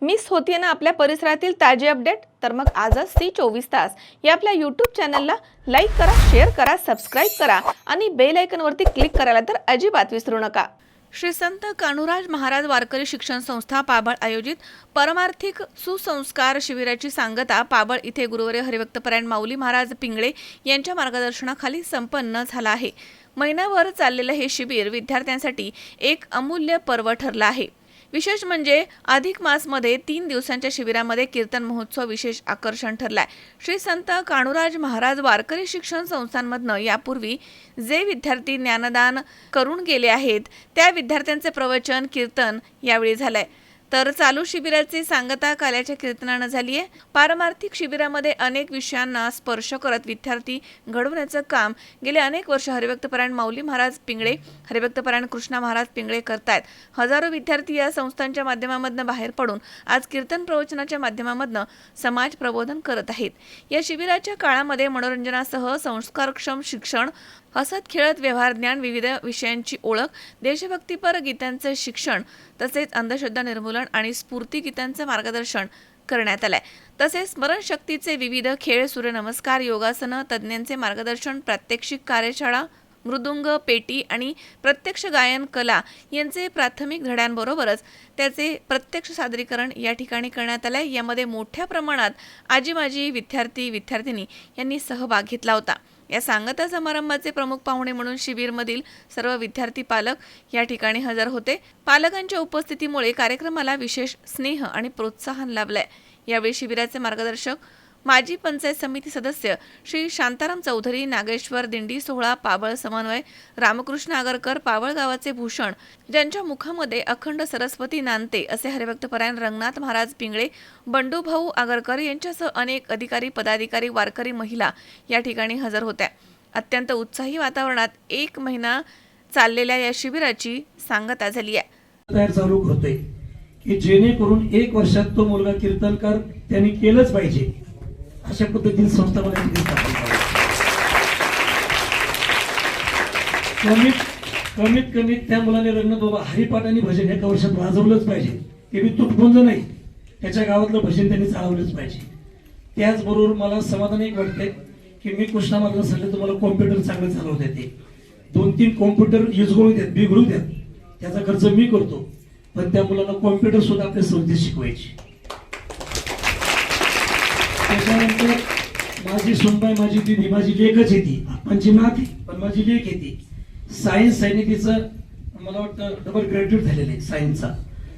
Miss होतीये ना आपल्या परिसरातील ताजे अपडेट? तर मग आजच C24 तास या आपल्या YouTube चॅनलला लाईक करा, शेअर करा, सबस्क्राईब करा आणि बेल आयकॉनवरती क्लिक करायला तर अजिबात विसरू नका. श्री संत कान्होराज महाराज वारकरी शिक्षण संस्था पाबळ आयोजित परमार्थिक सुसंस्कार शिबिराची सांगता पाबळ इथे गुरुवारी हरिभक्तपरायण माऊली महाराज पिंगळे यांच्या मार्गदर्शनाखाली संपन्न झाला आहे. महिनाभर चाललेले हे शिबिर विद्यार्थ्यांसाठी एक अमूल्य पर्व ठरलं आहे. विशेष म्हणजे अधिक मासमध्ये 3 दिवसांच्या शिबिरामध्ये कीर्तन महोत्सव विशेष आकर्षण ठरलाय. श्री संत कान्होराज महाराज वारकरी शिक्षण संस्थांमधनं यापूर्वी जे विद्यार्थी ज्ञानदान करून गेले आहेत त्या विद्यार्थ्यांचे प्रवचन कीर्तन यावेळी झालंय. तर चालू शिबिराची सांगता काल्याच्या कीर्तनानं झाली आहे. पारमार्थिक शिबिरामध्ये अनेक विषयांना स्पर्श करत विद्यार्थी घडवण्याचं काम गेले अनेक वर्ष हरिभक्तपरायण माऊली महाराज पिंगळे, हरिभक्तपरायण कृष्णा महाराज पिंगळे करतायत. हजारो विद्यार्थी या संस्थांच्या माध्यमामधनं बाहेर पडून आज कीर्तन प्रवचनाच्या माध्यमामधनं समाज प्रबोधन करत आहेत. या शिबिराच्या काळामध्ये मनोरंजनासह संस्कारक्षम शिक्षण, हसत खेळत व्यवहार ज्ञान, विविध विषयांची ओळख, देशभक्तीपर गीतांचे शिक्षण तसेच अंधश्रद्धा निर्मूलन आणि स्फूर्ती गीतांचे मार्गदर्शन करण्यात आलंय. तसेच स्मरणशक्तीचे विविध खेळ, सूर्यनमस्कार, योगासनं, तज्ज्ञांचे मार्गदर्शन, प्रात्यक्षिक कार्यशाळा, मृदुंग, पेटी आणि प्रत्यक्ष गायन कला यांचे प्राथमिक धड्यांबरोबरच त्याचे प्रत्यक्ष सादरीकरण या ठिकाणी करण्यात आले. यामध्ये मोठ्या प्रमाणात आजी-माजी, विद्यार्थी-विद्यार्थिनी यांनी सहभाग घेतला होता. या सांगता समारंभाचे प्रमुख पाहुणे म्हणून शिबिरमधील सर्व विद्यार्थी पालक या ठिकाणी हजर होते. पालकांच्या उपस्थितीमुळे कार्यक्रमाला विशेष स्नेह आणि प्रोत्साहन लाभलंय. यावेळी शिबिराचे मार्गदर्शक माजी पंचायत समिती सदस्य श्री शांताराम चौधरी, नागेश्वर दिंडी सोहळा पाबळ समन्वय रामकृष्ण आगरकर, पाबळ गावाचे भूषण, ज्यांच्या मुखामध्ये अखंड सरस्वती नांदते असे हरिभक्तपरायण रंगनाथ महाराज पिंगळे, बंडू भाऊ आगरकर यांच्यासह अनेक अधिकारी, पदाधिकारी, वारकरी महिला या ठिकाणी हजर होत्या. अत्यंत उत्साही वातावरणात 1 महिना चाललेल्या या शिबिराची सांगता झाली आहे. तयार चालू होतोय की जेणेकरून 1 वर्षात तो मुलगा कीर्तनकार त्यांनी केलंच पाहिजे अशा पद्धतीने संस्था मला कमीत त्या मुलाने रंगनाथ बाबा हरिपाठ आणि भजन 1 वर्षात वाजवलंच पाहिजे. ते बी तुटपुंज नाही, त्याच्या गावातलं भजन त्यांनी चालवलंच पाहिजे. त्याचबरोबर मला समाधान एक वाटतंय की मी कृष्णा महाराज सांगितलं तुम्हाला कॉम्प्युटर चांगलं चालवता येते. 2-3 कॉम्प्युटर युजगळू द्यात, बिघडू द्यात, त्याचा खर्च मी करतो. पण त्या मुलांना कॉम्प्युटर सुद्धा आपल्या संस्थेत शिकवायची. त्याच्यानंतर माझी सुनबाई, माझी दिदी, माझी लेखच येते, माझी नात आहे पण माझी लेख येते. सायन्स तिचं मला वाटतं डबल ग्रॅज्युएट झालेलं आहे सायन्सचा.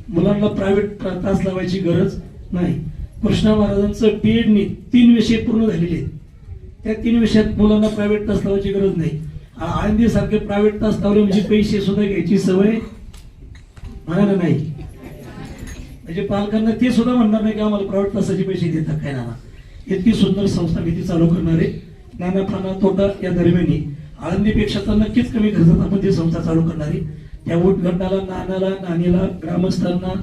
मुलांना प्रायव्हेट तास लावायची गरज नाही. कृष्णा महाराजांचं बीएडनी 3 विषय पूर्ण झालेले आहेत. त्या 3 विषयात मुलांना प्रायव्हेट तास लावायची गरज नाही. आळंदी सारखे प्रायव्हेट तास लावले म्हणजे पैसे सुद्धा घ्यायची सवय म्हणायला नाही. म्हणजे पालकांना ते सुद्धा म्हणणार नाही की आम्हाला प्रायव्हेट तासाचे पैसे देतात काय नाना. इतकी सुंदर संस्था भीती चालू करणारे नाना फाना तोटा या दरम्यानी आळंदीपेक्षा तर नक्कीच कमी खर्चात आपण ती संस्था चालू करणारी. त्या उटगंडाला, नानाला, नानीला, ग्रामस्थांना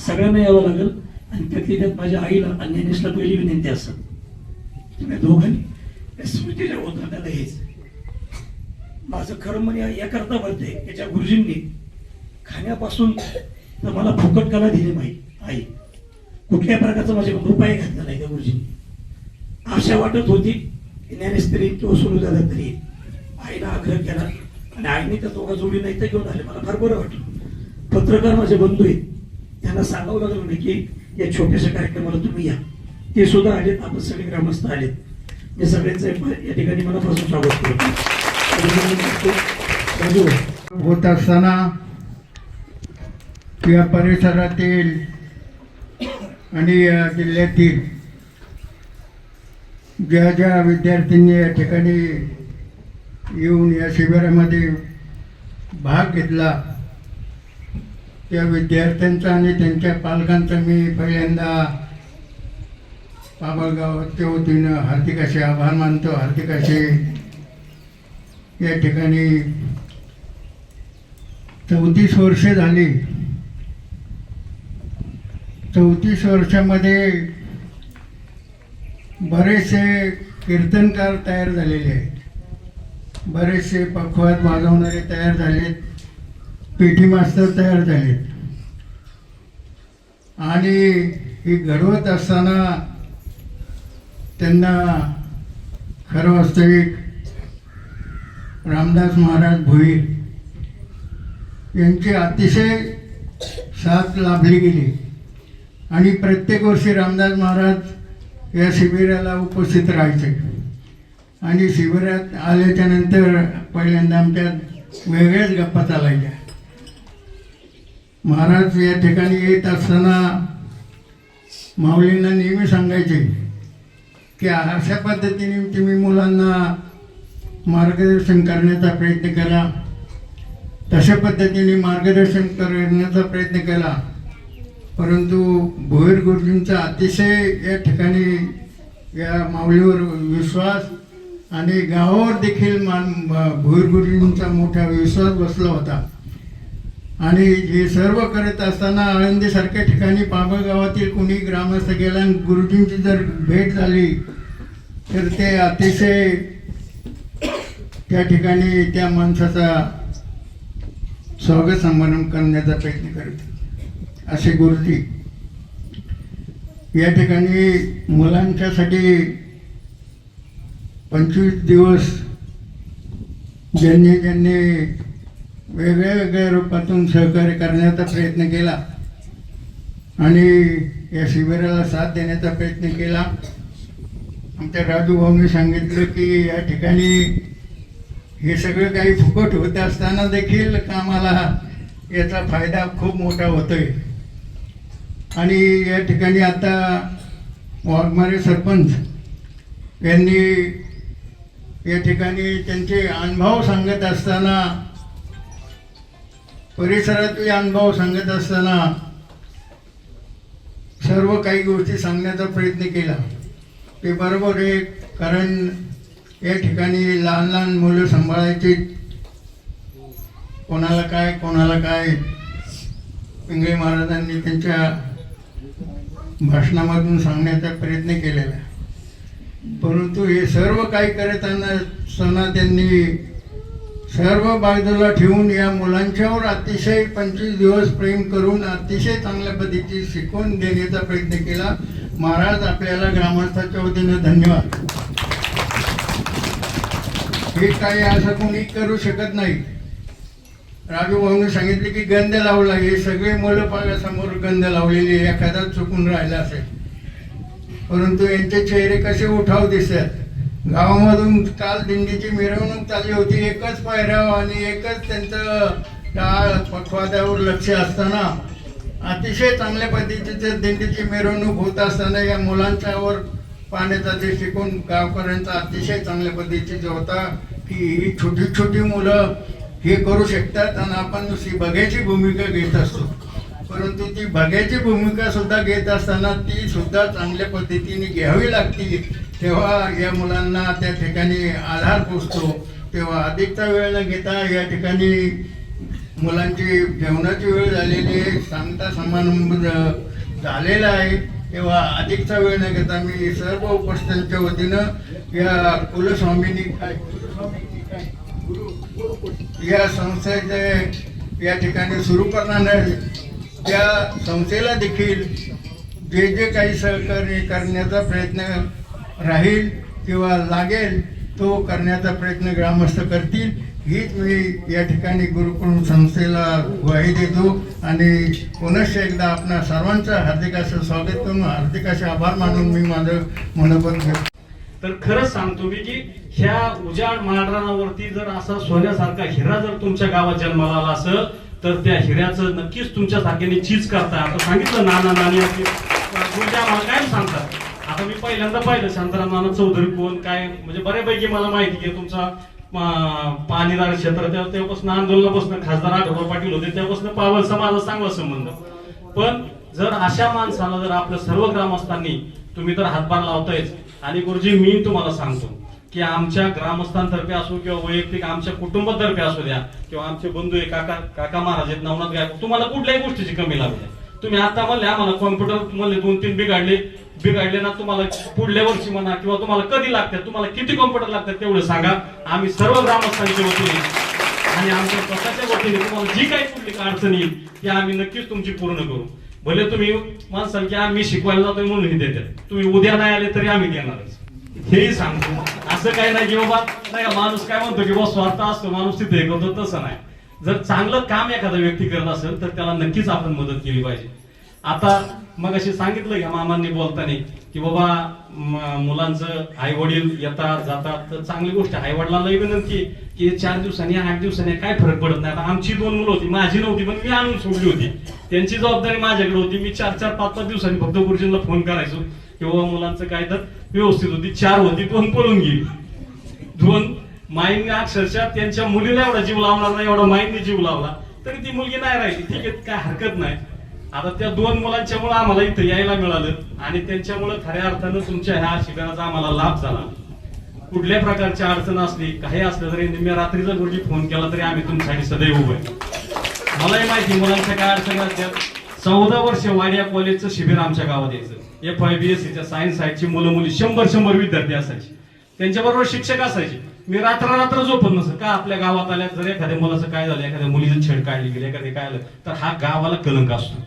सगळ्यांना यावं लागेल. आणि त्यात माझ्या आईला आणि ज्ञानेशला पहिली विनंती असत तुम्ही दोघांनी स्मृतीच्या उदाहरणाला हेच माझं खरं म्हणे याकरता भरते. त्याच्या गुरुजींनी खाण्यापासून तर मला फुकट कला दिली माहीत आई. कुठल्या प्रकारचा माझ्या रुपये घातला नाही त्या गुरुजींनी. आशा वाटत होती ज्ञानेश तरी किंवा सोनू दादा तरी. आईला आग्रह केला आणि आईने त्या दोघा जोडी नाही तर घेऊन आले. मला फार बरं वाटलं. पत्रकार माझे बंधू आहेत, त्यांना सांगावं लागलं नाही की या छोट्याशा कार्यक्रमाला तुम्ही या. ते सुद्धा आलेत, आपण सगळे ग्रामस्थ आलेत. हे सगळ्यांचं या ठिकाणी मनापासून स्वागत करतो. होत असताना या परिसरातील आणि या जिल्ह्यातील ज्या ज्या विद्यार्थ्यांनी या ठिकाणी येऊन या शिबिरामध्ये भाग घेतला त्या विद्यार्थ्यांचा आणि त्यांच्या पालकांचा मी पहिल्यांदा पाबळ गावाच्या वतीनं हार्दिक असे आभार मानतो. हार्दिक असे या ठिकाणी 34 वर्ष झाली. 34 वर्षामध्ये बरेचसे कीर्तनकार तयार झालेले आहेत, बरेचसे पखवाद वाजवणारे तयार झालेत, पेटी मास्तर तयार झालेत. आणि ही घडवत असताना त्यांना खरं वास्तविक रामदास महाराज भोईर यांची अतिशय साथ लाभली गेली आणि प्रत्येक वर्षी रामदास महाराज या शिबिराला उपस्थित राहायचे आणि शिबिरात आल्याच्या नंतर पहिल्यांदा आमच्यात वेगळ्याच गप्पा चालायच्या. महाराज या ठिकाणी येत असताना माऊलींना नेहमी सांगायचे की अशा पद्धतीने तुम्ही मुलांना मार्गदर्शन करण्याचा प्रयत्न केला, तशा पद्धतीने मार्गदर्शन करण्याचा प्रयत्न केला, परंतु भोईर गुरुजींचा अतिशय या ठिकाणी या माऊलीवर विश्वास आणि गावावर देखील भोईर गुरुजींचा मोठा विश्वास बसला होता. आणि हे सर्व करत असताना आळंदीसारख्या ठिकाणी पाबळ गावातील कोणी ग्रामस्थ गेला आणि गुरुजींची जर भेट झाली तर ते अतिशय त्या ठिकाणी त्या माणसाचा स्वागत समारंभ करण्याचा प्रयत्न करत असे गुरुजी. या ठिकाणी मुलांच्यासाठी 25 दिवस ज्यांनी वेगळ्या वेगळ्या रूपातून सहकार्य करण्याचा प्रयत्न केला आणि या शिबिराला साथ देण्याचा प्रयत्न केला. आमच्या राजू भाऊंनी सांगितलं की या ठिकाणी हे सगळं काही फुकट होत असताना देखील कामाला याचा फायदा खूप मोठा होतोय. आणि या ठिकाणी आता वाघमारे सरपंच यांनी या ठिकाणी त्यांचे अनुभव सांगत असताना, परिसरातील अनुभव सांगत असताना सर्व काही गोष्टी सांगण्याचा प्रयत्न केला. ते बरोबर आहे, कारण या ठिकाणी लहान लहान मुलं सांभाळायची, कोणाला काय पिंगळे महाराजांनी त्यांच्या भाषणामधून सांगण्याचा प्रयत्न केलेला. परंतु हे सर्व काही करत असताना त्यांनी सर्व बाजूला ठेवून या मुलांच्यावर अतिशय 25 दिवस प्रेम करून अतिशय चांगल्या पद्धतीची शिकवण देण्याचा प्रयत्न केला. महाराज आपल्याला ग्रामस्थाच्या वतीनं धन्यवाद. हे काही असं कोणी करू शकत नाही. राजू भाऊने सांगितले की गंध लावला, हे सगळे मुलं पायासमोर गंध लावलेली, एखादा चुकून राहिला असेल, परंतु यांचे चेहरे कसे उठाव दिसतात. गावामधून काल दिंडीची मिरवणूक चालली होती, एकच पायऱ्याव आणि एकच त्यांचं टाळ पखवाद्यावर लक्ष असताना अतिशय चांगल्या पद्धतीचं दिंडीची मिरवणूक होत असताना या मुलांच्यावर पाण्याचा दृष्टिकोन गावकऱ्यांचा अतिशय चांगल्या पद्धतीचा होता की ही छोटी छोटी मुलं हे करू शकतात आणि आपण नुसती बघ्याची भूमिका घेत असतो, परंतु ती बघ्याची भूमिका सुद्धा घेत असताना ती सुद्धा चांगल्या पद्धतीने घ्यावी लागते. तेव्हा या मुलांना त्या ठिकाणी आधार पोचतो. तेव्हा अधिकचा वेळ न घेता या ठिकाणी मुलांची जेवणाची वेळ झालेली आहे, सांगता समारंभ झालेला आहे. तेव्हा अधिकचा वेळ न घेता मी सर्व उपस्थितांच्या वतीनं या कुलस्वामींनी या संस्थेचे या ठिकाणी सुरू करणार त्या संस्थेला देखील जे काही सहकार्य करण्याचा प्रयत्न राहील किंवा लागेल तो करण्याचा प्रयत्न ग्रामस्थ करतील, हीच मी या ठिकाणी गुरुकुल संस्थेला ग्वाही देतो. आणि पुनश्च एकदा आपणा सर्वांचं हार्दिक असं स्वागत करून हार्दिक असे आभार मानून मी माझं मनोगत घेतो. तर खरंच सांगतो मी की ह्या उजाड माळरानावरती जर असा सोन्यासारखा हिरा जर तुमच्या गावात जन्माला आला असेल तर त्या हिऱ्याचं नक्कीच तुमच्या सारख्याने चीज करताय. आता सांगितलं नाना नानी आम्हाला काय सांगतात. आता मी पहिल्यांदा पाहिलं शांताराम नाना चौधरी कोण काय, म्हणजे बऱ्यापैकी मला माहिती आहे तुमचा पाणीदार क्षेत्र तेव्हापासून आंदोलनापासून खासदार आढळराव पाटील होते तेव्हापासून पावल समाजाचा चांगला संबंध. पण जर अशा माणसाला जर आपल्या सर्व ग्रामस्थांनी तुम्ही तर हातभार लावतायच. आणि गुरुजी मी तुम्हाला सांगतो की आमच्या ग्रामस्थांतर्फे असो किंवा वैयक्तिक आमच्या कुटुंबातर्फे असू द्या किंवा आमचे बंधू आहे काका महाराज आहेत नवनाथ गायक, तुम्हाला कुठल्याही गोष्टीची कमी लागली. तुम्ही आता म्हणले आम्हाला कॉम्प्युटर म्हणले 2-3 बिघडले ना, तुम्हाला पुढल्या वर्षी म्हणा किंवा तुम्हाला कधी लागतात, तुम्हाला किती कॉम्प्युटर लागतात तेवढं सांगा. आम्ही सर्व ग्रामस्थांच्या वतीने आणि आमच्या स्वतःच्या वतीने तुम्हाला जी काही कुठली अडचण येईल ती आम्ही नक्कीच तुमची पूर्ण करू. भले तुम्ही माणसाल की आम्ही शिकवायला जातोय म्हणून हे देतात, तुम्ही उद्या नाही आले तरी आम्ही देणारच, हेही सांगतो. असं काही नाही की बाबा नाही का माणूस काय म्हणतो की बाबा स्वार्थ असतो माणूस तिथे हे करतो, तसं नाही. जर चांगलं काम एखादा व्यक्ती करत असेल तर त्याला नक्कीच आपण मदत केली पाहिजे. आता मग अशी सांगितलं का मामांनी बोलताना की बाबा मुलांचं आई वडील येतात जातात, तर चांगली गोष्ट. आई वडिलांना विनंती की 4 दिवसांनी 8 दिवसांनी काय फरक पडत नाही. आता आमची 2 मुलं होती, माझी नव्हती पण मी आणून सोडली होती, त्यांची जबाबदारी माझ्याकडे होती. मी 4-4, 5-5 दिवसांनी फक्त गुरुजींना फोन करायचो की बाबा मुलांचं काय तर व्यवस्थित होती. 4 होती, 2 पळून गेली. 2 माईंनी अक्षरशः त्यांच्या मुलीला एवढा जीव लावणार नाही एवढा माईंनी जीव लावला, तरी ती मुलगी नाही राहिली. ठीक आहे, काय हरकत नाही. आता त्या 2 मुलांच्यामुळे आम्हाला इथं यायला मिळालं आणि त्यांच्यामुळे खऱ्या अर्थानं तुमच्या ह्या शिबिराचा आम्हाला लाभ झाला. कुठल्या प्रकारची अडचण असली काही असलं तरी निम्म्या रात्रीचा गुरुजी फोन केला तरी आम्ही तुमच्यासाठी सदैव उभे. मलाही माहिती मुलांच्या काय अडचणी असतात. 14 वर्ष वाडिया कॉलेजचं शिबिर आमच्या गावात यायचं. FIBSCच्या सायन्स साईडची मुलं मुली 100 विद्यार्थी असायचे, त्यांच्याबरोबर शिक्षक असायचे. मी रात्र झोपत नसत का आपल्या गावात आल्या जर एखाद्या मुलाचं काय झालं, एखाद्या मुलीचं छेड काढली गेली, एखादे काय आलं तर हा गावाला कलंक असतो.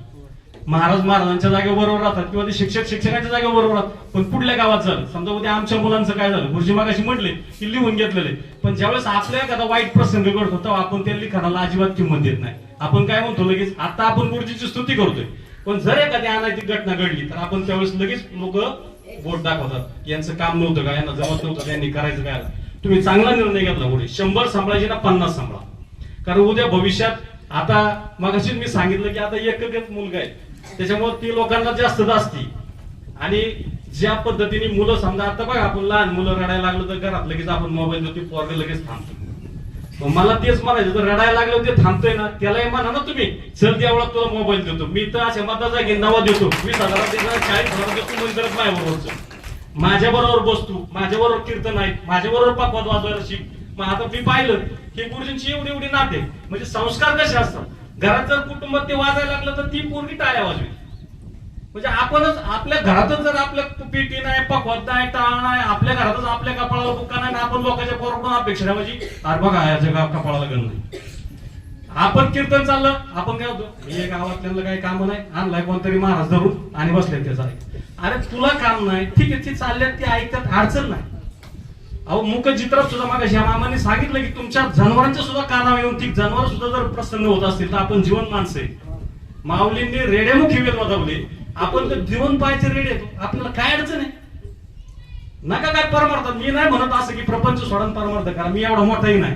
महाराजांच्या जागेवर बरोबर राहतात किंवा ते शिक्षकांच्या जागेवर बरोबर राहतात, पण कुठल्या गावात झालं समजा उद्या आमच्या मुलांचं काय झालं, गुरुजी मागाशी म्हटले की लिहून घेतलेले, पण ज्यावेळेस आपल्या एखादा वाईट प्रसंग घडतो तेव्हा आपण त्या लिखाणाला अजिबात किंमत देत नाही. आपण काय म्हणतो लगेच आता आपण गुरुजीची स्तुती करतोय, पण जर एखादी अनैतिक घटना घडली तर आपण त्यावेळेस लगेच लोक बोट दाखवतात, यांचं काम नव्हतं का, यांना जमत नव्हतं, यांनी करायचं काय. तुम्ही चांगला निर्णय घेतला पुढे 100 सांभाळायचे ना 50 सांभाळा, कारण उद्या भविष्यात आता मगाशीच मी सांगितलं की आता एकच मुलगा आहे त्याच्यामुळे ती लोकांना जास्त असती. आणि ज्या पद्धतीने मुलं समजा आता बघा आपण लहान मुलं रडायला लागलं तर घरात लगेच आपण मोबाईल देतो, पोरग लगेच थांबतो. मला तेच म्हणायचं जर रडायला लागलं ते थांबतोय ना त्यालाही म्हणा ना तुम्ही चल त्यावेळा तुला मोबाईल देतो. मी तर अशा मताचा गेंदावा देतो 20,000 40,000 देतो म्हणजे करत माझ्याबरोबरच, माझ्या बरोबर बसतो, माझ्या बरोबर कीर्तन आहे, माझ्या बरोबर पकवाद वाजवायला शिक. मग आता मी पाहिलं की गुरुजींची एवढी नाते म्हणजे संस्कार कसे असतात. घरात जर कुटुंबात ते वाजायला लागलं तर ती पोरगी टाळ्या वाजवी. म्हणजे आपणच आपल्या घरातच जर आपल्या पेटी नाही, पकवाद नाही, टाळ नाही, आपल्या घरातच आपल्या कपाळाला बुक्का नाही, आपण लोकांच्या पोराकडून अपेक्षा ठेवायची अरे बघा याच्या कपाळाला गण नाही. आपण कीर्तन चाललं आपण काय होतो हे गावातल्याला काही काम नाही, आणलाय कोणतरी महाराज धरून आणि बसले त्याचा. अरे तुला काम नाही ठीक आहे, ते चालल्यात ते ऐकतात अडचण नाही. अहो मुक चित्रात सुद्धा मागाशी मामांनी सांगितलं की तुमच्या जनावरांच्या सुद्धा कानावर येऊन ती जनावर सुद्धा जर प्रसन्न होत असतील तर आपण जीवन माणसं आहे. माऊलींनी रेड्यामुखी वेद वाजवले, आपण तर जीवन पाहायचे रेडे येतो, आपल्याला काय अडचण आहे. नका काय परमार्थ. मी नाही म्हणत असं की प्रपंच सोडून परमार्थ करा, मी एवढा मोठाही नाही.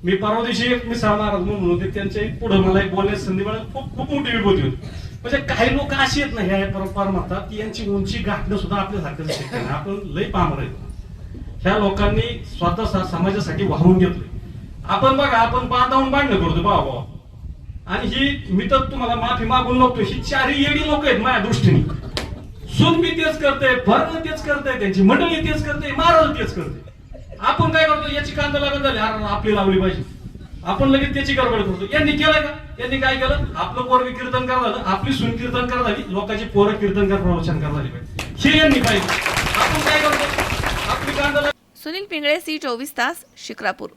मी परवा दिवशी एक मिसाळ महाराज म्हणून होते त्यांच्या पुढे मला एक बोलण्याची संधी मिळाली, खूप मोठी विभूती होती. म्हणजे काही लोक अशी आहेत ना ह्या परमार्थात की यांची उंची गाठणं सुद्धा आपल्यासारखं शक्य नाही, आपण लय पामर आहे. ह्या लोकांनी स्वतः समाजासाठी वाहून घेतले. आपण बघा आपण बांधावून भांडणं करतो बाबा, आणि ही मी तर तुम्हाला माफी मागून लागतो, ही 4 येडी लोक आहेत माझ्या दृष्टीने. सून मी तेच करते, भरण तेच करते, त्यांची मंडळी तेच करते, महाराज तेच करते. आपण काय करतो याची कांदा लागत झाली आपली लावली पाहिजे, आपण लगेच त्याची गडबड करतो. यांनी केलंय का, यांनी काय केलं आपलं पोरग कीर्तन करा झालं, आपली सून कीर्तन करा झाली, लोकांची पोरं कीर्तन कर प्रवचन करा झाली पाहिजे, हे यांनी पाहिजे. आपण काय करतो आपली कांदा. सुनील पिंगळे, C24 तास, शिक्रापूर.